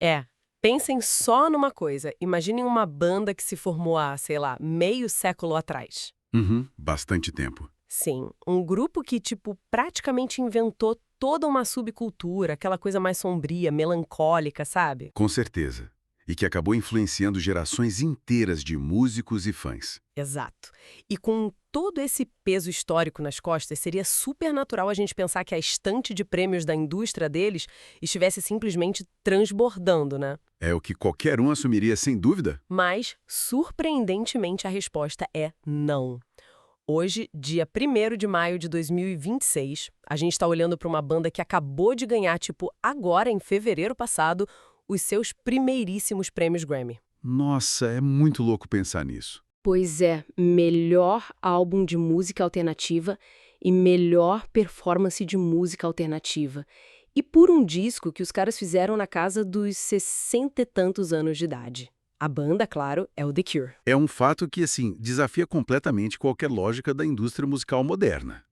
É, pensem só numa coisa. Imaginem uma banda que se formou há, sei lá, meio século atrás. Uhum, bastante tempo. Sim, um grupo que, tipo, praticamente inventou toda uma subcultura, aquela coisa mais sombria, melancólica, sabe? Com certeza. E que acabou influenciando gerações inteiras de músicos e fãs. Exato. E com todo esse peso histórico nas costas, seria super natural a gente pensar que a estante de prêmios da indústria deles estivesse simplesmente transbordando, né? É o que qualquer um assumiria sem dúvida? Mas, surpreendentemente, a resposta é não. Hoje, dia 1º de maio de 2026, a gente está olhando para uma banda que acabou de ganhar, tipo, agora, em fevereiro passado, os seus primeiríssimos prêmios Grammy. Nossa, é muito louco pensar nisso. Pois é, melhor álbum de música alternativa e melhor performance de música alternativa. E por um disco que os caras fizeram na casa dos 60 e tantos anos de idade. A banda, claro, é o The Cure. É um fato que, assim, desafia completamente qualquer lógica da indústria musical moderna.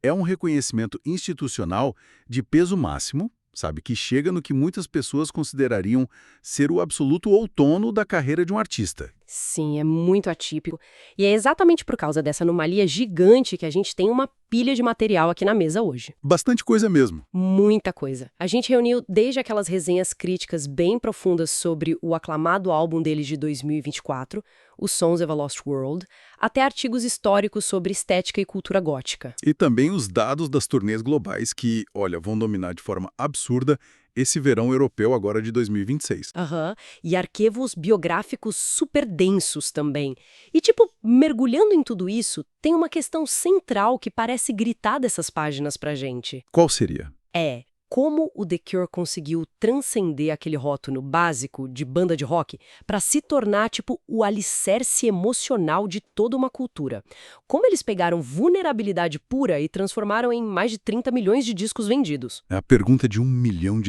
É um reconhecimento institucional de peso máximo, sabe, que chega no que muitas pessoas considerariam ser o absoluto outono da carreira de um artista. Sim, é muito atípico. E é exatamente por causa dessa anomalia gigante que a gente tem uma pilha de material aqui na mesa hoje. Bastante coisa mesmo. Muita coisa. A gente reuniu desde aquelas resenhas críticas bem profundas sobre o aclamado álbum deles de 2024, Os Sons of a Lost World, até artigos históricos sobre estética e cultura gótica. E também os dados das turnês globais que, olha, vão dominar de forma absurda esse verão europeu agora de 2026. Aham. E arquivos biográficos super densos também. E, tipo, mergulhando em tudo isso, tem uma questão central que parece gritar dessas páginas pra gente. Qual seria? É como o The Cure conseguiu transcender aquele rótulo básico de banda de rock para se tornar, tipo, o alicerce emocional de toda uma cultura. Como eles pegaram vulnerabilidade pura e transformaram em mais de 30 milhões de discos vendidos. É a pergunta de $1 milhão.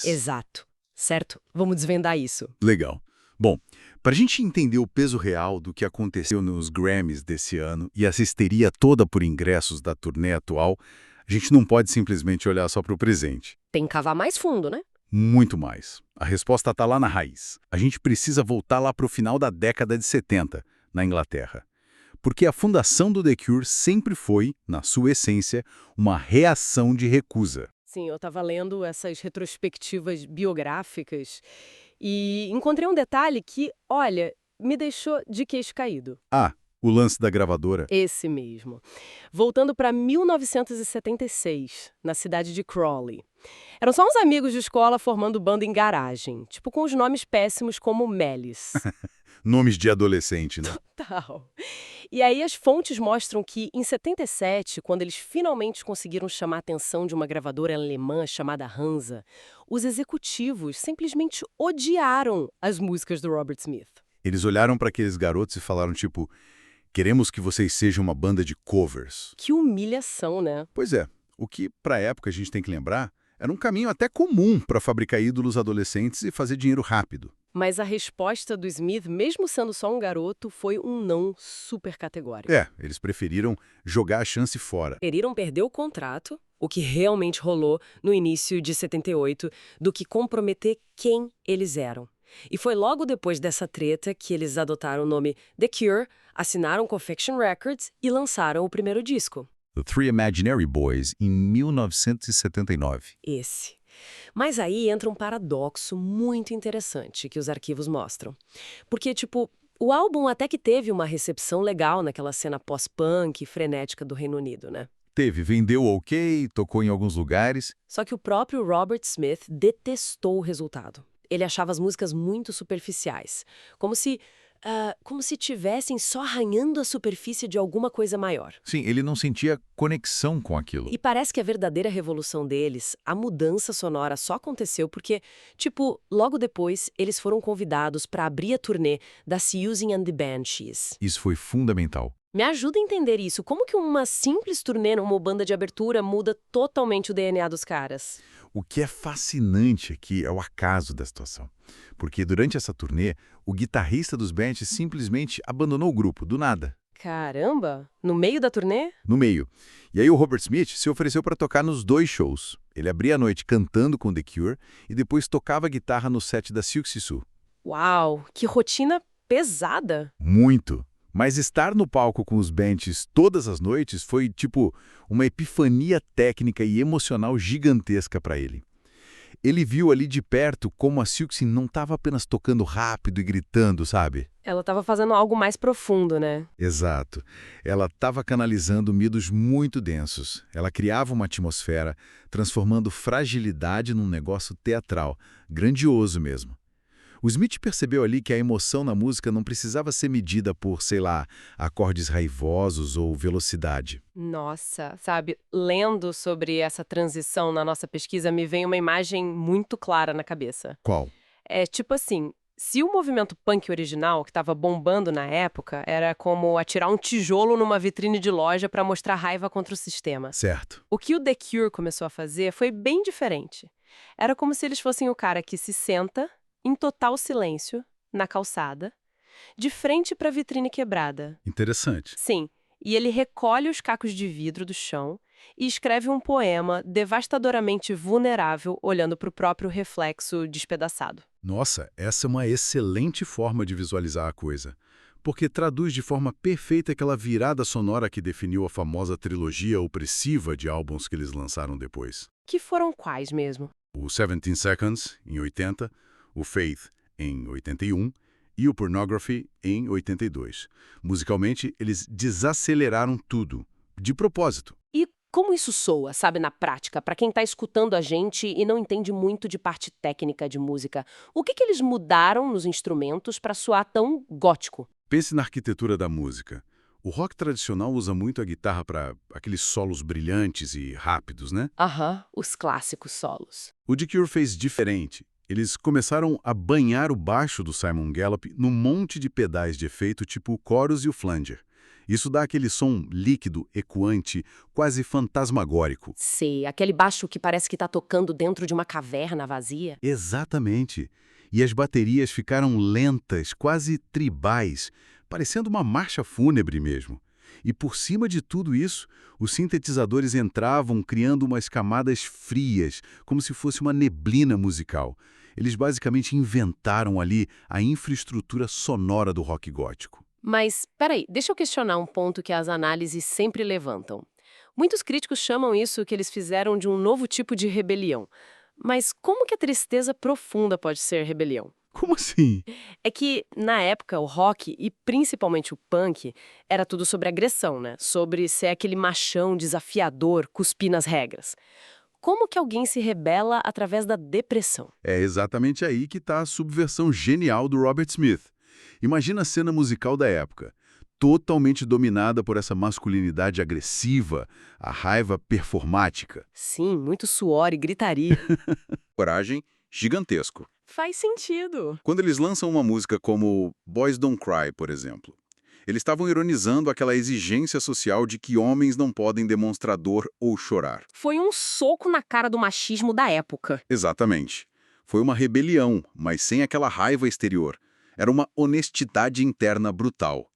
Exato. Certo? Vamos desvendar isso. Legal. Bom, para a gente entender o peso real do que aconteceu nos Grammys desse ano e essa histeria toda por ingressos da turnê atual, a gente não pode simplesmente olhar só para o presente. Tem que cavar mais fundo, né? Muito mais. A resposta está lá na raiz. A gente precisa voltar lá para o final da década de 70, na Inglaterra. Porque a fundação do The Cure sempre foi, na sua essência, uma reação de recusa. Sim, eu estava lendo essas retrospectivas biográficas e encontrei um detalhe que, olha, me deixou de queixo caído. Ah, o lance da gravadora. Esse mesmo. Voltando para 1976, na cidade de Crawley. Eram só uns amigos de escola formando banda em garagem, tipo com os nomes péssimos como Melis. Nomes de adolescente, né? Tal. E aí as fontes mostram que, em 77, quando eles finalmente conseguiram chamar a atenção de uma gravadora alemã chamada Hansa, os executivos simplesmente odiaram as músicas do Robert Smith. Eles olharam para aqueles garotos e falaram tipo, queremos que vocês sejam uma banda de covers. Que humilhação, né? Pois é, o que, para a época, a gente tem que lembrar, era um caminho até comum para fabricar ídolos adolescentes e fazer dinheiro rápido. Mas a resposta do Smith, mesmo sendo só um garoto, foi um não super categórico. Eles preferiram jogar a chance fora. Preferiram perder o contrato, o que realmente rolou no início de 78, do que comprometer quem eles eram. E foi logo depois dessa treta que eles adotaram o nome The Cure, assinaram com a Fiction Records e lançaram o primeiro disco. The Three Imaginary Boys, em 1979. Esse. Mas aí entra um paradoxo muito interessante que os arquivos mostram. Porque, tipo, o álbum até que teve uma recepção legal naquela cena pós-punk e frenética do Reino Unido, né? Vendeu ok, tocou em alguns lugares. Só que o próprio Robert Smith detestou o resultado. Ele achava as músicas muito superficiais, como se tivessem só arranhando a superfície de alguma coisa maior. Sim, ele não sentia conexão com aquilo. E parece que a verdadeira revolução deles, a mudança sonora, só aconteceu porque, tipo, logo depois, eles foram convidados para abrir a turnê da Siouxsie and the Banshees. Isso foi fundamental. Me ajuda a entender isso. Como que uma simples turnê numa banda de abertura muda totalmente o DNA dos caras? O que é fascinante aqui é o acaso da situação. Porque durante essa turnê, o guitarrista dos Banshees simplesmente abandonou o grupo, do nada. Caramba! No meio da turnê? No meio. E aí o Robert Smith se ofereceu para tocar nos 2 shows. Ele abria a noite cantando com The Cure e depois tocava guitarra no set da Siouxsie Sioux. Uau, que rotina pesada! Muito. Mas estar no palco com os Benches todas as noites foi, tipo, uma epifania técnica e emocional gigantesca para ele. Ele viu ali de perto como a Siouxsie não estava apenas tocando rápido e gritando, sabe? Ela estava fazendo algo mais profundo, né? Exato. Ela estava canalizando midos muito densos. Ela criava uma atmosfera, transformando fragilidade num negócio teatral, grandioso mesmo. O Smith percebeu ali que a emoção na música não precisava ser medida por, sei lá, acordes raivosos ou velocidade. Nossa, sabe, lendo sobre essa transição na nossa pesquisa, me vem uma imagem muito clara na cabeça. Qual? É tipo assim, se o movimento punk original, que estava bombando na época, era como atirar um tijolo numa vitrine de loja para mostrar raiva contra o sistema. Certo. O que o The Cure começou a fazer foi bem diferente. Era como se eles fossem o cara que se senta, em total silêncio, na calçada, de frente para a vitrine quebrada. Interessante. Sim, e ele recolhe os cacos de vidro do chão e escreve um poema devastadoramente vulnerável olhando para o próprio reflexo despedaçado. Nossa, essa é uma excelente forma de visualizar a coisa, porque traduz de forma perfeita aquela virada sonora que definiu a famosa trilogia opressiva de álbuns que eles lançaram depois. Que foram quais mesmo? O 17 Seconds, em 80, o Faith, em 81, e o Pornography, em 82. Musicalmente, eles desaceleraram tudo, de propósito. E como isso soa, sabe, na prática, para quem tá escutando a gente e não entende muito de parte técnica de música? O que eles mudaram nos instrumentos para soar tão gótico? Pense na arquitetura da música. O rock tradicional usa muito a guitarra para aqueles solos brilhantes e rápidos, né? Aham, os clássicos solos. O The Cure fez diferente. Eles começaram a banhar o baixo do Simon Gallup num monte de pedais de efeito tipo o chorus e o flanger. Isso dá aquele som líquido, ecoante, quase fantasmagórico. Sei, aquele baixo que parece que tá tocando dentro de uma caverna vazia. Exatamente. E as baterias ficaram lentas, quase tribais, parecendo uma marcha fúnebre mesmo. E por cima de tudo isso, os sintetizadores entravam criando umas camadas frias, como se fosse uma neblina musical. Eles basicamente inventaram ali a infraestrutura sonora do rock gótico. Mas, peraí, deixa eu questionar um ponto que as análises sempre levantam. Muitos críticos chamam isso que eles fizeram de um novo tipo de rebelião. Mas como que a tristeza profunda pode ser rebelião? Como assim? É que, na época, o rock, e principalmente o punk, era tudo sobre agressão, né? Sobre ser aquele machão desafiador, cuspir nas regras. Como que alguém se rebela através da depressão? É exatamente aí que está a subversão genial do Robert Smith. Imagina a cena musical da época, totalmente dominada por essa masculinidade agressiva, a raiva performática. Sim, muito suor e gritaria. Coragem gigantesco. Faz sentido. Quando eles lançam uma música como Boys Don't Cry, por exemplo, eles estavam ironizando aquela exigência social de que homens não podem demonstrar dor ou chorar. Foi um soco na cara do machismo da época. Exatamente. Foi uma rebelião, mas sem aquela raiva exterior. Era uma honestidade interna brutal.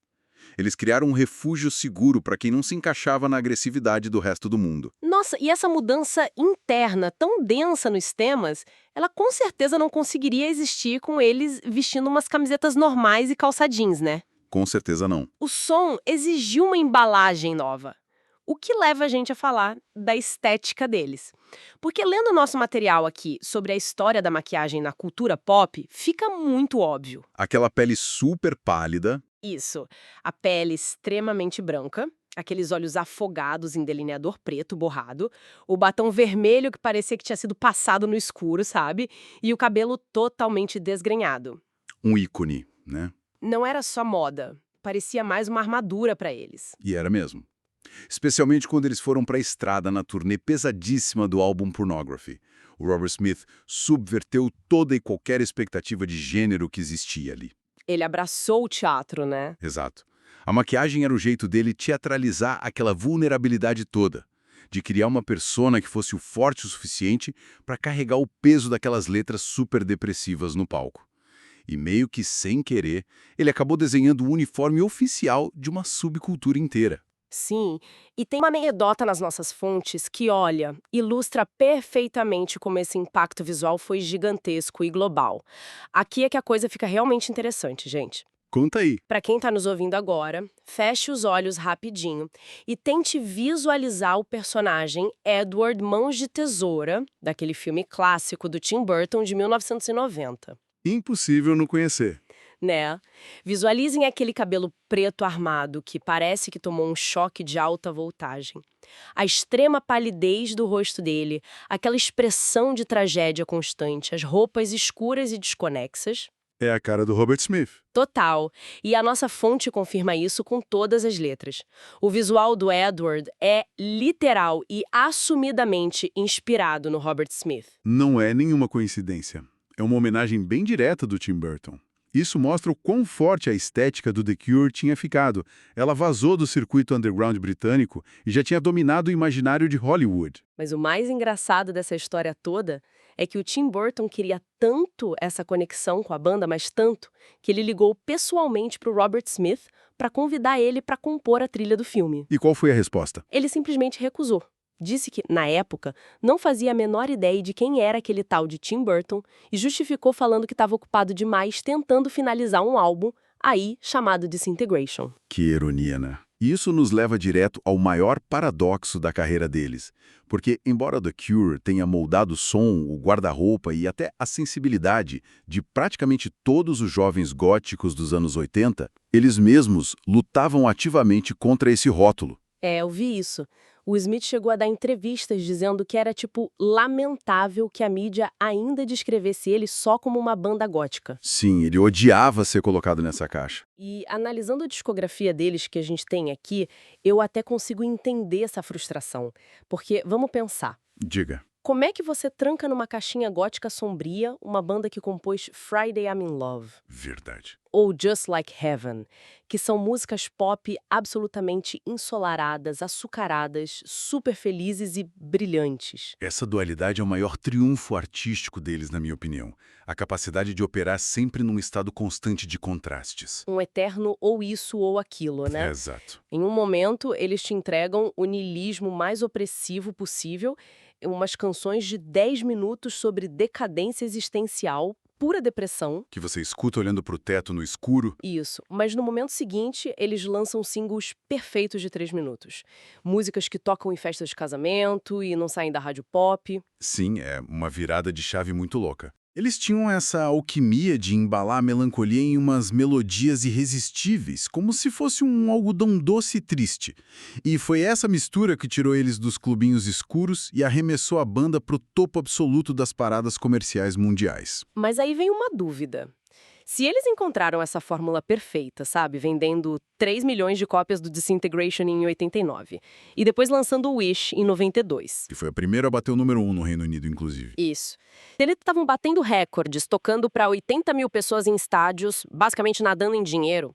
Eles criaram um refúgio seguro para quem não se encaixava na agressividade do resto do mundo. Nossa, e essa mudança interna tão densa nos temas, ela com certeza não conseguiria existir com eles vestindo umas camisetas normais e calça jeans, né? Com certeza não. O som exigiu uma embalagem nova. O que leva a gente a falar da estética deles. Porque lendo o nosso material aqui sobre a história da maquiagem na cultura pop, fica muito óbvio. Aquela pele super pálida. Isso, a pele extremamente branca, aqueles olhos afogados em delineador preto borrado, o batom vermelho que parecia que tinha sido passado no escuro, sabe? E o cabelo totalmente desgrenhado. Um ícone, né? Não era só moda, parecia mais uma armadura para eles. E era mesmo. Especialmente quando eles foram para a estrada na turnê pesadíssima do álbum Pornography. O Robert Smith subverteu toda e qualquer expectativa de gênero que existia ali. Ele abraçou o teatro, né? Exato. A maquiagem era o jeito dele teatralizar aquela vulnerabilidade toda, de criar uma persona que fosse o forte o suficiente para carregar o peso daquelas letras super depressivas no palco. E meio que sem querer, ele acabou desenhando o uniforme oficial de uma subcultura inteira. Sim, e tem uma anedota nas nossas fontes que, olha, ilustra perfeitamente como esse impacto visual foi gigantesco e global. Aqui é que a coisa fica realmente interessante, gente. Conta aí. Para quem está nos ouvindo agora, feche os olhos rapidinho e tente visualizar o personagem Edward Mãos de Tesoura, daquele filme clássico do Tim Burton de 1990. Impossível não conhecer. Né? Visualizem aquele cabelo preto armado que parece que tomou um choque de alta voltagem. A extrema palidez do rosto dele, aquela expressão de tragédia constante, as roupas escuras e desconexas. É a cara do Robert Smith. Total. E a nossa fonte confirma isso com todas as letras. O visual do Edward é literal e assumidamente inspirado no Robert Smith. Não é nenhuma coincidência. É uma homenagem bem direta do Tim Burton. Isso mostra o quão forte a estética do The Cure tinha ficado. Ela vazou do circuito underground britânico e já tinha dominado o imaginário de Hollywood. Mas o mais engraçado dessa história toda é que o Tim Burton queria tanto essa conexão com a banda, mas tanto, que ele ligou pessoalmente para o Robert Smith para convidar ele para compor a trilha do filme. E qual foi a resposta? Ele simplesmente recusou. Disse que, na época, não fazia a menor ideia de quem era aquele tal de Tim Burton e justificou falando que estava ocupado demais tentando finalizar um álbum, aí chamado Disintegration. Que ironia, né? Isso nos leva direto ao maior paradoxo da carreira deles. Porque, embora The Cure tenha moldado o som, o guarda-roupa e até a sensibilidade de praticamente todos os jovens góticos dos anos 80, eles mesmos lutavam ativamente contra esse rótulo. Eu vi isso. O Smith chegou a dar entrevistas dizendo que era, lamentável que a mídia ainda descrevesse ele só como uma banda gótica. Sim, ele odiava ser colocado nessa caixa. E analisando a discografia deles que a gente tem aqui, eu até consigo entender essa frustração. Porque, vamos pensar, Diga. como é que você tranca numa caixinha gótica sombria uma banda que compôs Friday I'm in Love? Verdade. Ou Just Like Heaven, que são músicas pop absolutamente ensolaradas, açucaradas, super felizes e brilhantes. Essa dualidade é o maior triunfo artístico deles, na minha opinião. A capacidade de operar sempre num estado constante de contrastes. Um eterno ou isso ou aquilo, né? Exato. Em um momento, eles te entregam o niilismo mais opressivo possível, umas canções de 10 minutos sobre decadência existencial, pura depressão. Que você escuta olhando pro teto no escuro. Isso, mas no momento seguinte, eles lançam singles perfeitos de 3 minutos. Músicas que tocam em festas de casamento e não saem da rádio pop. Sim, é uma virada de chave muito louca. Eles tinham essa alquimia de embalar a melancolia em umas melodias irresistíveis, como se fosse um algodão doce e triste. E foi essa mistura que tirou eles dos clubinhos escuros e arremessou a banda pro topo absoluto das paradas comerciais mundiais. Mas aí vem uma dúvida. Se eles encontraram essa fórmula perfeita, sabe, vendendo 3 milhões de cópias do Disintegration em 89, e depois lançando o Wish em 92. Que foi a primeira a bater o número 1 no Reino Unido, inclusive. Isso. Eles estavam batendo recordes, tocando para 80 mil pessoas em estádios, basicamente nadando em dinheiro.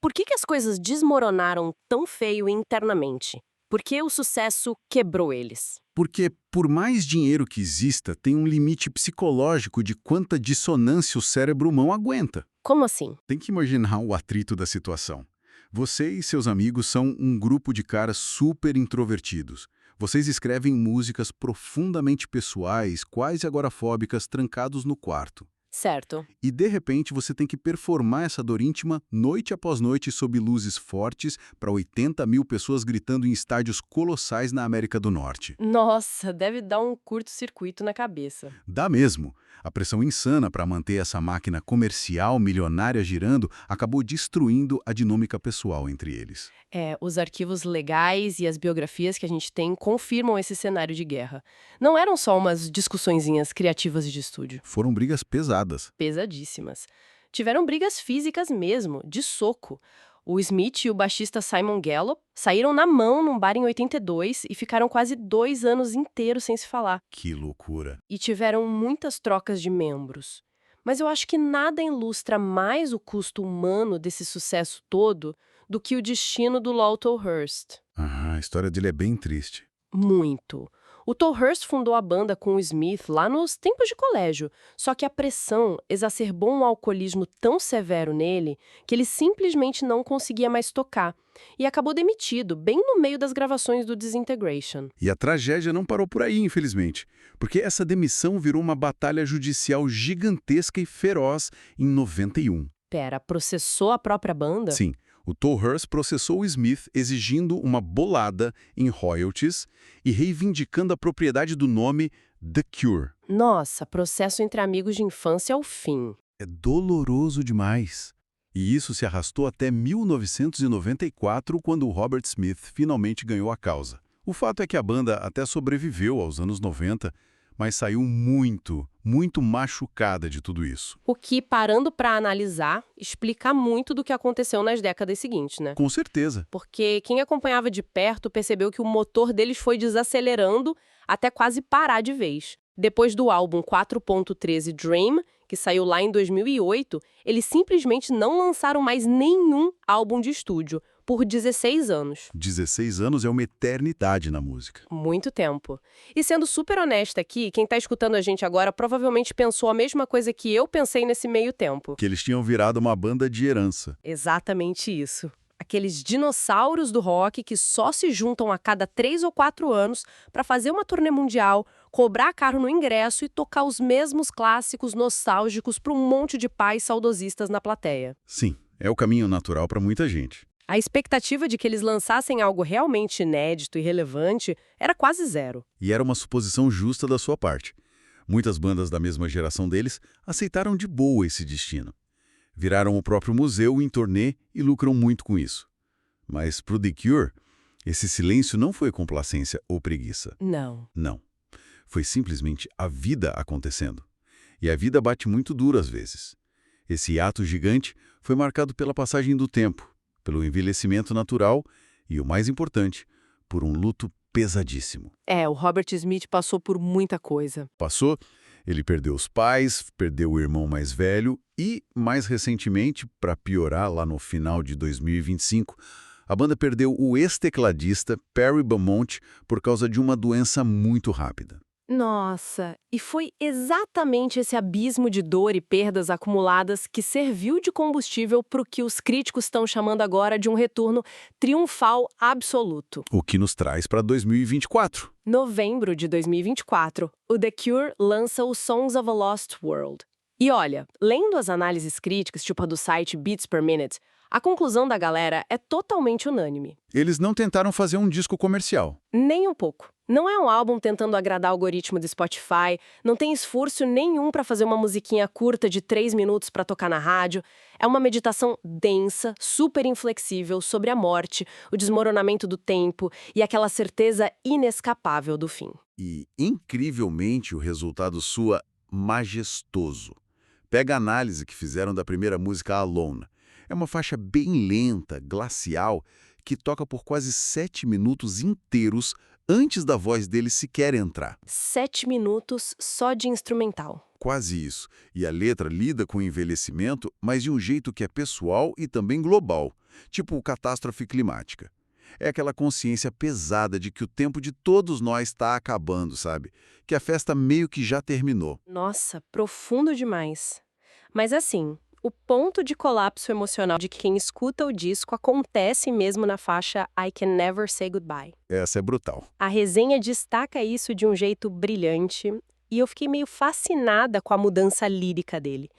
Por que as coisas desmoronaram tão feio internamente? Por que o sucesso quebrou eles? Porque, por mais dinheiro que exista, tem um limite psicológico de quanta dissonância o cérebro humano aguenta. Como assim? Tem que imaginar o atrito da situação. Você e seus amigos são um grupo de caras super introvertidos. Vocês escrevem músicas profundamente pessoais, quase agorafóbicas, trancados no quarto. Certo. E, de repente, você tem que performar essa dor íntima noite após noite sob luzes fortes para 80 mil pessoas gritando em estádios colossais na América do Norte. Nossa, deve dar um curto-circuito na cabeça. Dá mesmo. A pressão insana para manter essa máquina comercial milionária girando acabou destruindo a dinâmica pessoal entre eles. Os arquivos legais e as biografias que a gente tem confirmam esse cenário de guerra. Não eram só umas discussõezinhas criativas de estúdio. Foram brigas pesadas. Pesadíssimas. Tiveram brigas físicas mesmo, de soco. O Smith e o baixista Simon Gallup saíram na mão num bar em 82 e ficaram quase 2 anos inteiros sem se falar. Que loucura. E tiveram muitas trocas de membros. Mas eu acho que nada ilustra mais o custo humano desse sucesso todo do que o destino do Lawton Hurst. A história dele é bem triste. Muito. O Tolhurst fundou a banda com o Smith lá nos tempos de colégio, só que a pressão exacerbou um alcoolismo tão severo nele que ele simplesmente não conseguia mais tocar e acabou demitido bem no meio das gravações do Disintegration. E a tragédia não parou por aí, infelizmente, porque essa demissão virou uma batalha judicial gigantesca e feroz em 91. Pera, processou a própria banda? Sim, o Tolhurst processou o Smith exigindo uma bolada em royalties e reivindicando a propriedade do nome The Cure. Nossa, processo entre amigos de infância ao fim. É doloroso demais. E isso se arrastou até 1994, quando o Robert Smith finalmente ganhou a causa. O fato é que a banda até sobreviveu aos anos 90, mas saiu muito, muito machucada de tudo isso. O que, parando para analisar, explica muito do que aconteceu nas décadas seguintes, né? Com certeza. Porque quem acompanhava de perto percebeu que o motor deles foi desacelerando até quase parar de vez. Depois do álbum 4.13 Dream, que saiu lá em 2008, eles simplesmente não lançaram mais nenhum álbum de estúdio, por 16 anos. 16 anos é uma eternidade na música. Muito tempo. E sendo super honesta aqui, quem tá escutando a gente agora provavelmente pensou a mesma coisa que eu pensei nesse meio tempo. Que eles tinham virado uma banda de herança. Exatamente isso. Aqueles dinossauros do rock que só se juntam a cada 3 ou 4 anos para fazer uma turnê mundial, cobrar caro no ingresso e tocar os mesmos clássicos nostálgicos para um monte de pais saudosistas na plateia. Sim, é o caminho natural para muita gente. A expectativa de que eles lançassem algo realmente inédito e relevante era quase zero. E era uma suposição justa da sua parte. Muitas bandas da mesma geração deles aceitaram de boa esse destino. Viraram o próprio museu em turnê e lucram muito com isso. Mas pro The Cure, esse silêncio não foi complacência ou preguiça. Não. Não. Foi simplesmente a vida acontecendo. E a vida bate muito duro às vezes. Esse hiato gigante foi marcado pela passagem do tempo, pelo envelhecimento natural e, o mais importante, por um luto pesadíssimo. O Robert Smith passou por muita coisa. Passou, ele perdeu os pais, perdeu o irmão mais velho e, mais recentemente, para piorar, lá no final de 2025, a banda perdeu o ex-tecladista Perry Beaumont por causa de uma doença muito rápida. Nossa, e foi exatamente esse abismo de dor e perdas acumuladas que serviu de combustível para o que os críticos estão chamando agora de um retorno triunfal absoluto. O que nos traz para 2024. Novembro de 2024, o The Cure lança o Songs of a Lost World. E olha, lendo as análises críticas, tipo a do site Beats Per Minute, a conclusão da galera é totalmente unânime. Eles não tentaram fazer um disco comercial. Nem um pouco. Não é um álbum tentando agradar o algoritmo do Spotify, não tem esforço nenhum para fazer uma musiquinha curta de 3 minutos para tocar na rádio. É uma meditação densa, super inflexível sobre a morte, o desmoronamento do tempo e aquela certeza inescapável do fim. E, incrivelmente, o resultado soa majestoso. Pega a análise que fizeram da primeira música Alone. É uma faixa bem lenta, glacial, que toca por quase 7 minutos inteiros antes da voz dele sequer entrar. 7 minutos só de instrumental. Quase isso. E a letra lida com o envelhecimento, mas de um jeito que é pessoal e também global, tipo catástrofe climática. É aquela consciência pesada de que o tempo de todos nós está acabando, sabe? Que a festa meio que já terminou. Nossa, profundo demais. Mas assim, o ponto de colapso emocional de quem escuta o disco acontece mesmo na faixa I Can Never Say Goodbye. Essa é brutal. A resenha destaca isso de um jeito brilhante e eu fiquei meio fascinada com a mudança lírica dele.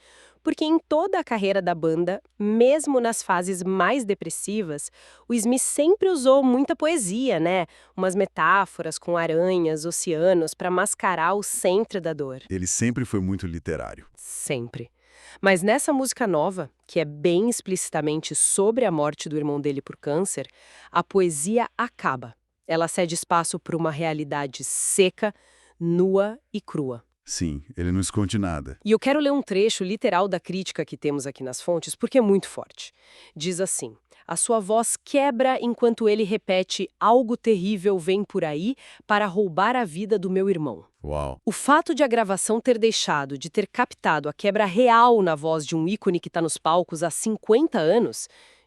Porque em toda a carreira da banda, mesmo nas fases mais depressivas, o Smith sempre usou muita poesia, né? Umas metáforas com aranhas, oceanos, para mascarar o centro da dor. Ele sempre foi muito literário. Sempre. Mas nessa música nova, que é bem explicitamente sobre a morte do irmão dele por câncer, a poesia acaba. Ela cede espaço para uma realidade seca, nua e crua. Sim, ele não esconde nada. E eu quero ler um trecho literal da crítica que temos aqui nas fontes, porque é muito forte. Diz assim: a sua voz quebra enquanto ele repete algo terrível vem por aí para roubar a vida do meu irmão. Uau. O fato de a gravação ter deixado de ter captado a quebra real na voz de um ícone que está nos palcos há 50 anos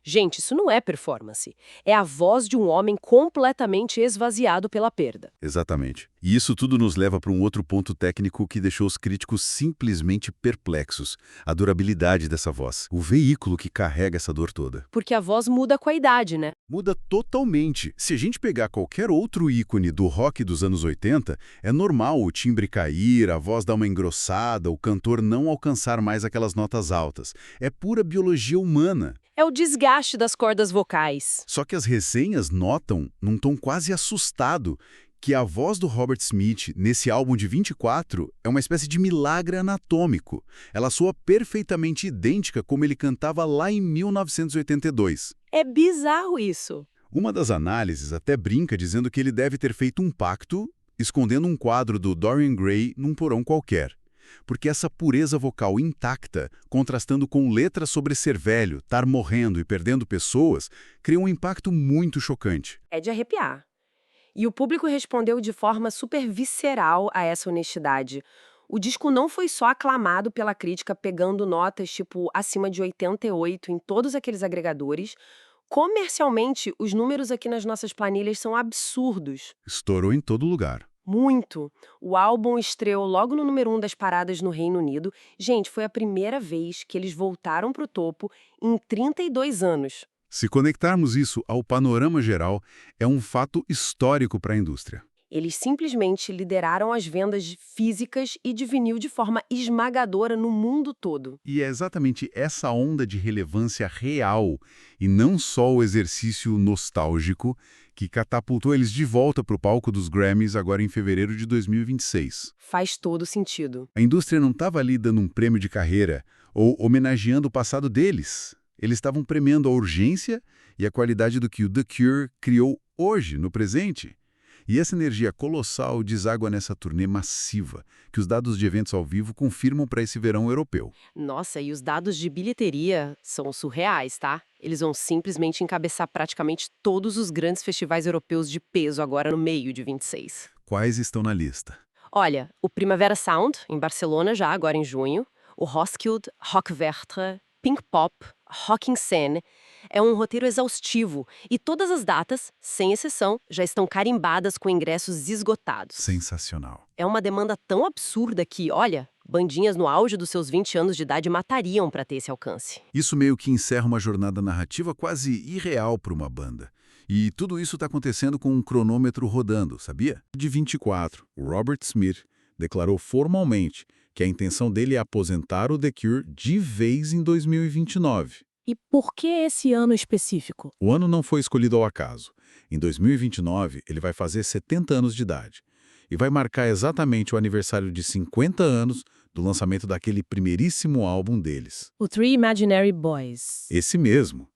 Gente, isso não é performance. É a voz de um homem completamente esvaziado pela perda. Exatamente. E isso tudo nos leva para um outro ponto técnico que deixou os críticos simplesmente perplexos: a durabilidade dessa voz, o veículo que carrega essa dor toda. Porque a voz muda com a idade, né? Muda totalmente. Se a gente pegar qualquer outro ícone do rock dos anos 80, é normal o timbre cair, a voz dar uma engrossada, o cantor não alcançar mais aquelas notas altas. É pura biologia humana. É o desgaste das cordas vocais. Só que as resenhas notam, num tom quase assustado, que a voz do Robert Smith, nesse álbum de 24, é uma espécie de milagre anatômico. Ela soa perfeitamente idêntica como ele cantava lá em 1982. É bizarro isso. Uma das análises até brinca dizendo que ele deve ter feito um pacto, escondendo um quadro do Dorian Gray num porão qualquer. Porque essa pureza vocal intacta, contrastando com letras sobre ser velho, estar morrendo e perdendo pessoas, cria um impacto muito chocante. É de arrepiar. E o público respondeu de forma super visceral a essa honestidade. O disco não foi só aclamado pela crítica, pegando notas tipo acima de 88 em todos aqueles agregadores. Comercialmente, os números aqui nas nossas planilhas são absurdos. Estourou em todo lugar. Muito. O álbum estreou logo no número 1 das paradas no Reino Unido. Gente, foi a primeira vez que eles voltaram pro topo em 32 anos. Se conectarmos isso ao panorama geral, é um fato histórico para a indústria. Eles simplesmente lideraram as vendas físicas e de vinil de forma esmagadora no mundo todo. E é exatamente essa onda de relevância real, e não só o exercício nostálgico, que catapultou eles de volta para o palco dos Grammys agora em fevereiro de 2026. Faz todo sentido. A indústria não estava ali dando um prêmio de carreira ou homenageando o passado deles. Eles estavam premiando a urgência e a qualidade do que o The Cure criou hoje, no presente. E essa energia colossal deságua nessa turnê massiva, que os dados de eventos ao vivo confirmam para esse verão europeu. Nossa, e os dados de bilheteria são surreais, tá? Eles vão simplesmente encabeçar praticamente todos os grandes festivais europeus de peso agora no meio de 26. Quais estão na lista? Olha, o Primavera Sound, em Barcelona já, agora em junho, o Roskilde, Rockwerchter, Pink Pop, Rock in Seine. É um roteiro exaustivo e todas as datas, sem exceção, já estão carimbadas com ingressos esgotados. Sensacional. É uma demanda tão absurda que, olha, bandinhas no auge dos seus 20 anos de idade matariam para ter esse alcance. Isso meio que encerra uma jornada narrativa quase irreal para uma banda. E tudo isso está acontecendo com um cronômetro rodando, sabia? De 24, o Robert Smith declarou formalmente que a intenção dele é aposentar o The Cure de vez em 2029. E por que esse ano específico? O ano não foi escolhido ao acaso. Em 2029, ele vai fazer 70 anos de idade. E vai marcar exatamente o aniversário de 50 anos do lançamento daquele primeiríssimo álbum deles. O Three Imaginary Boys. Esse mesmo.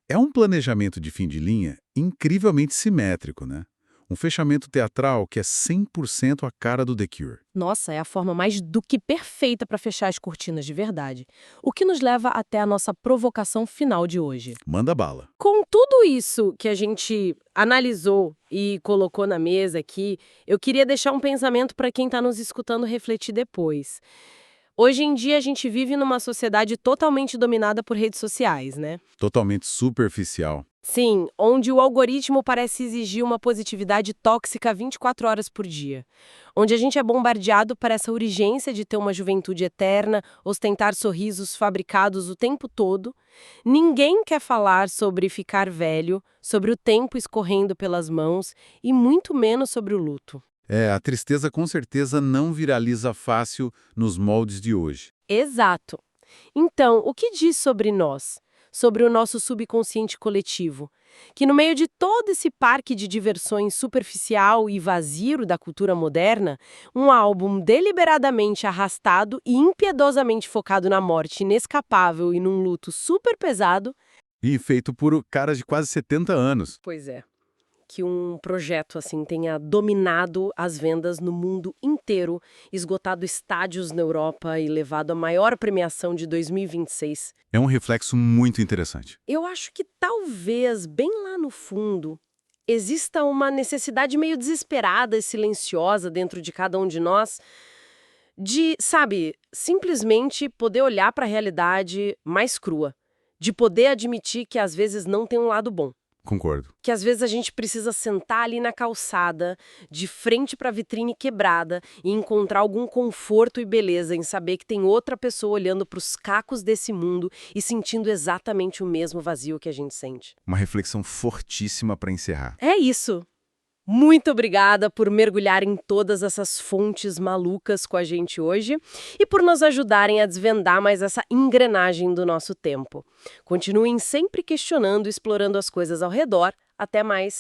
É um planejamento de fim de linha incrivelmente simétrico, né? Um fechamento teatral que é 100% a cara do The Cure. Nossa, é a forma mais do que perfeita para fechar as cortinas de verdade. O que nos leva até a nossa provocação final de hoje. Manda bala. Com tudo isso que a gente analisou e colocou na mesa aqui, eu queria deixar um pensamento para quem está nos escutando refletir depois. Hoje em dia a gente vive numa sociedade totalmente dominada por redes sociais, né? Totalmente superficial. Sim, onde o algoritmo parece exigir uma positividade tóxica 24 horas por dia. Onde a gente é bombardeado por essa urgência de ter uma juventude eterna, ostentar sorrisos fabricados o tempo todo. Ninguém quer falar sobre ficar velho, sobre o tempo escorrendo pelas mãos e muito menos sobre o luto. A tristeza com certeza não viraliza fácil nos moldes de hoje. Exato. Então, o que diz sobre nós? Sobre o nosso subconsciente coletivo, que no meio de todo esse parque de diversões superficial e vazio da cultura moderna, um álbum deliberadamente arrastado e impiedosamente focado na morte inescapável e num luto super pesado. E feito por caras de quase 70 anos. Pois é. Que um projeto assim tenha dominado as vendas no mundo inteiro, esgotado estádios na Europa e levado a maior premiação de 2026. É um reflexo muito interessante. Eu acho que talvez, bem lá no fundo, exista uma necessidade meio desesperada e silenciosa dentro de cada um de nós de, sabe, simplesmente poder olhar para a realidade mais crua. de poder admitir que às vezes não tem um lado bom. Concordo. Que às vezes a gente precisa sentar ali na calçada, de frente para a vitrine quebrada e encontrar algum conforto e beleza em saber que tem outra pessoa olhando para os cacos desse mundo e sentindo exatamente o mesmo vazio que a gente sente. Uma reflexão fortíssima para encerrar. É isso. Muito obrigada por mergulhar em todas essas fontes malucas com a gente hoje e por nos ajudarem a desvendar mais essa engrenagem do nosso tempo. Continuem sempre questionando e explorando as coisas ao redor. Até mais!